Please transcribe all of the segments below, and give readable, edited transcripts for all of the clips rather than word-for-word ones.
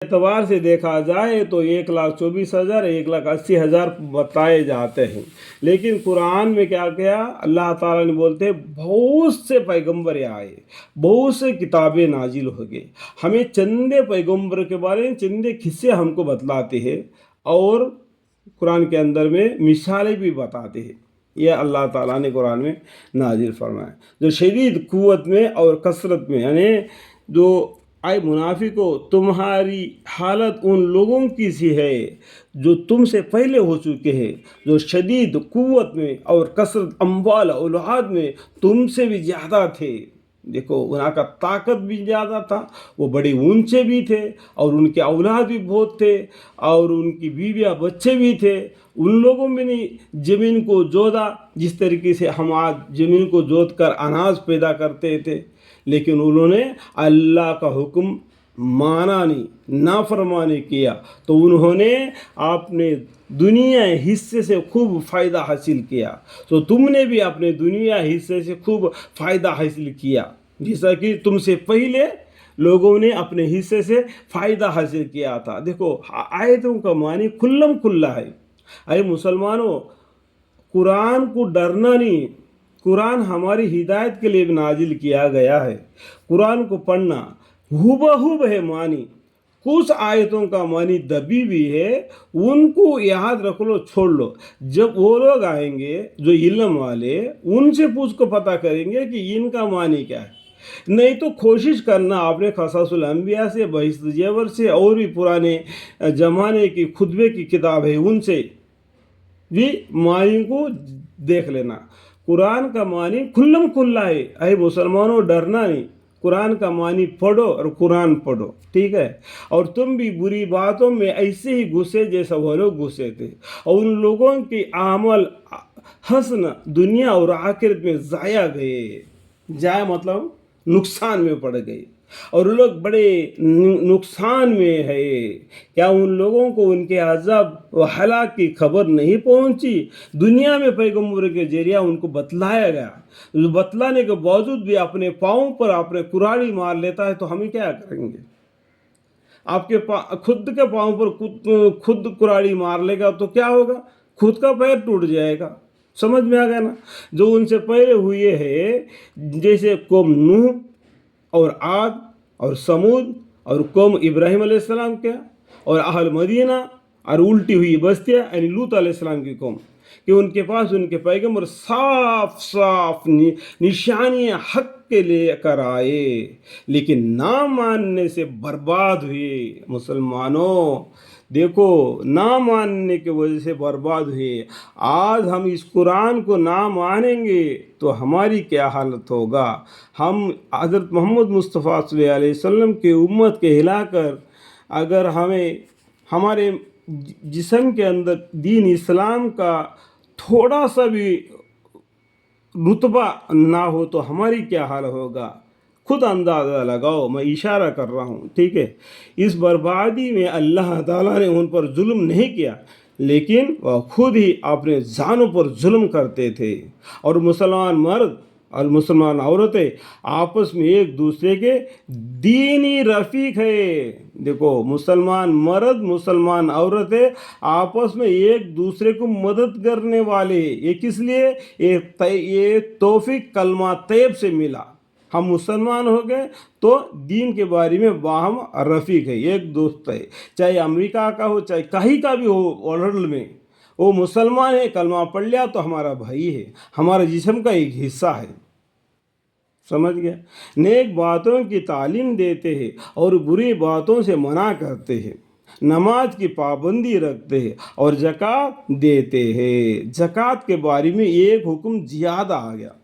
एतबार से देखा जाए तो 1,24,000 1,80,000 बताए जाते हैं, लेकिन कुरान में क्या किया अल्लाह ताला ने बोलते हैं बहुत से पैगंबर आए, बहुत से किताबें नाजिल हो गए, हमें चंदे पैगंबर के बारे में चंदे किस्से हमको बतलाते हैं और कुरान के अंदर में मिसालें भी बताते हैं। यह अल्लाह ताला ने कुरान में नाजिल फरमाया। जो शदीद कुव्वत में और कसरत में, यानी जो आए मुनाफिको तुम्हारी हालत उन लोगों की सी है जो तुमसे पहले हो चुके हैं, जो शदीद कुव्वत में और कसरत अम्वाल औलाद में तुमसे भी ज़्यादा थे। देखो उनका का ताकत भी ज़्यादा था, वो बड़े ऊंचे भी थे और उनके औलाद भी बहुत थे और उनकी बीवियाँ बच्चे भी थे। उन लोगों में नहीं ज़मीन को जोता जिस तरीके से हम आज ज़मीन को जोत कर अनाज पैदा करते थे, लेकिन उन्होंने अल्लाह का हुक्म माना नहीं, नाफरमानी किया, तो उन्होंने अपने दुनिया हिस्से से खूब फ़ायदा हासिल किया। तो तुमने भी अपने दुनिया हिस्से से खूब फ़ायदा हासिल किया, जैसा कि तुमसे पहले लोगों ने अपने हिस्से से फ़ायदा हासिल किया था। देखो आयतों का मानी खुल्लम खुल्ला है। अरे मुसलमानों, कुरान को डरना नहीं, कुरान हमारी हिदायत के लिए नाजिल किया गया है। कुरान को पढ़ना हुबहुब है मानी, कुछ आयतों का मानी दबी भी है, उनको याद रख लो, छोड़ लो। जब वो लोग आएंगे जो इल्म वाले, उनसे पूछ को पता करेंगे कि इनका मानी क्या है। नहीं तो कोशिश करना आपने क़सासुल अंबिया से, बहिश्त जेवर से और भी पुराने ज़माने की खुतबे की किताब है उनसे भी मानी को देख लेना। कुरान का मानी खुल्लम खुल्ला है। अरे मुसलमानों डरना नहीं, कुरान का मानी पढ़ो और कुरान पढ़ो, ठीक है। और तुम भी बुरी बातों में ऐसे ही घुसे जैसा वो लोग घुसे थे, और उन लोगों की आमल हसन दुनिया और आखिरत में ज़ाया गए। जाया मतलब नुकसान में पड़ गए और लोग बड़े नुकसान में है। क्या उन लोगों को उनके अज़ाब व हलाक की खबर नहीं पहुंची? दुनिया में पैगंबर के जरिया उनको बतलाया गया, बतलाने के बावजूद भी अपने पाँव पर अपने कुराड़ी मार लेता है, तो हमें क्या करेंगे? आपके खुद के पाँव पर खुद कुराड़ी मार लेगा तो क्या होगा? खुद का पैर टूट जाएगा। समझ में आ गया ना? जो उनसे पहले हुए हैं, जैसे कौम नूह और आद और समूद और कौम इब्राहिम अलैहिस्सलाम के और अहल मदीना और उल्टी हुई बस्तियाँ यानी लूत अलैहिस्सलाम की कौम, कि उनके पास उनके पैगंबर साफ साफ निशानियाँ हक के लेकर आए, लेकिन ना मानने से बर्बाद हुए। मुसलमानों देखो, ना मानने की वजह से बर्बाद हुए। आज हम इस कुरान को ना मानेंगे तो हमारी क्या हालत होगा? हम हज़रत मोहम्मद मुस्तफ़ा सल्लल्लाहु अलैहि वसल्लम के उम्मत के हिलाकर अगर हमें हमारे जिस्म के अंदर दीन इस्लाम का थोड़ा सा भी रुतबा ना हो तो हमारी क्या हाल होगा? खुद अंदाज़ा लगाओ, मैं इशारा कर रहा हूँ, ठीक है। इस बर्बादी में अल्लाह ताला ने उन पर जुल्म नहीं किया, लेकिन वह खुद ही अपने जानों पर जुल्म करते थे। और मुसलमान मर्द और मुसलमान औरतें आपस में एक दूसरे के दीनी रफ़ीक है। देखो मुसलमान मर्द मुसलमान औरतें आपस में एक दूसरे को मदद करने वाले। ये किस लिए? ये तौफीक कलमा तैयब से मिला। हम मुसलमान हो गए तो दीन के बारे में बाहम रफ़ीक है, एक दोस्त है, चाहे अमेरिका का हो चाहे कहीं का भी हो वर्ल्ड में, वो मुसलमान है, कलमा पढ़ लिया तो हमारा भाई है, हमारे जिस्म का एक हिस्सा है। समझ गया? नेक बातों की तालीम देते हैं और बुरी बातों से मना करते हैं, नमाज की पाबंदी रखते हैं और ज़कात देते हैं। ज़कात के बारे में एक हुक्म ज़्यादा आ गया।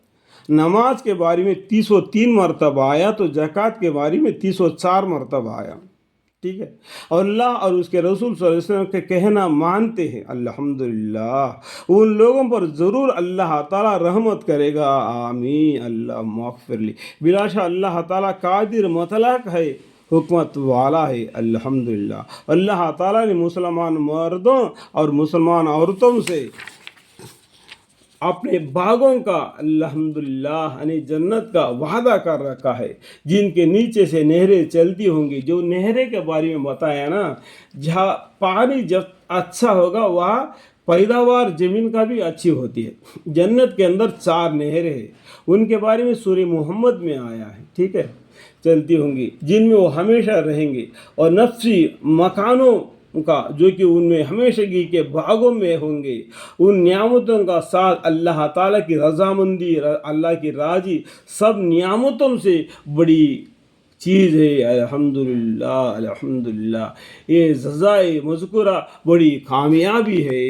नमाज के बारे में 303 मरतबा आया तो ज़कात के बारे में 304 मरतबा आया, ठीक है। और अल्लाह और उसके रसूल सल्लल्लाहु अलैहि वसल्लम के कहना मानते हैं, अल्हम्दुलिल्लाह, उन लोगों पर ज़रूर अल्लाह ताला रहमत करेगा। आमीन। अल्लाह मग़फ़िरली। बिलाशा अल्लाह ताला कादिर मतलक है, हुकमत वाला है। अल्हम्दुलिल्लाह। अल्लाह ताला ने मुसलमान मर्दों और मुसलमान औरतों से اپنے باغوں کا الحمدللہ یعنی جنت کا وعدہ کر رکھا ہے، جن کے نیچے سے نہریں چلتی ہوں گی. جو نہریں کے بارے میں بتایا نا، جہاں پانی جب اچھا ہوگا وہاں پیداوار زمین کا بھی اچھی ہوتی ہے. جنت کے اندر 4 نہریں ہیں، ان کے بارے میں سورہ محمد میں آیا ہے. ٹھیک ہے، چلتی ہوں گی جن میں وہ ہمیشہ رہیں گے، اور نفسی مکانوں کا جو کہ ان میں ہمیشگی کے باغوں میں ہوں گے. ان نعمتوں کا ساتھ اللہ تعالیٰ کی رضامندی، اللہ کی راضی سب نعمتوں سے بڑی چیز ہے. الحمدللہ الحمدللہ، یہ جزائے مذکورہ بڑی کامیابی ہے.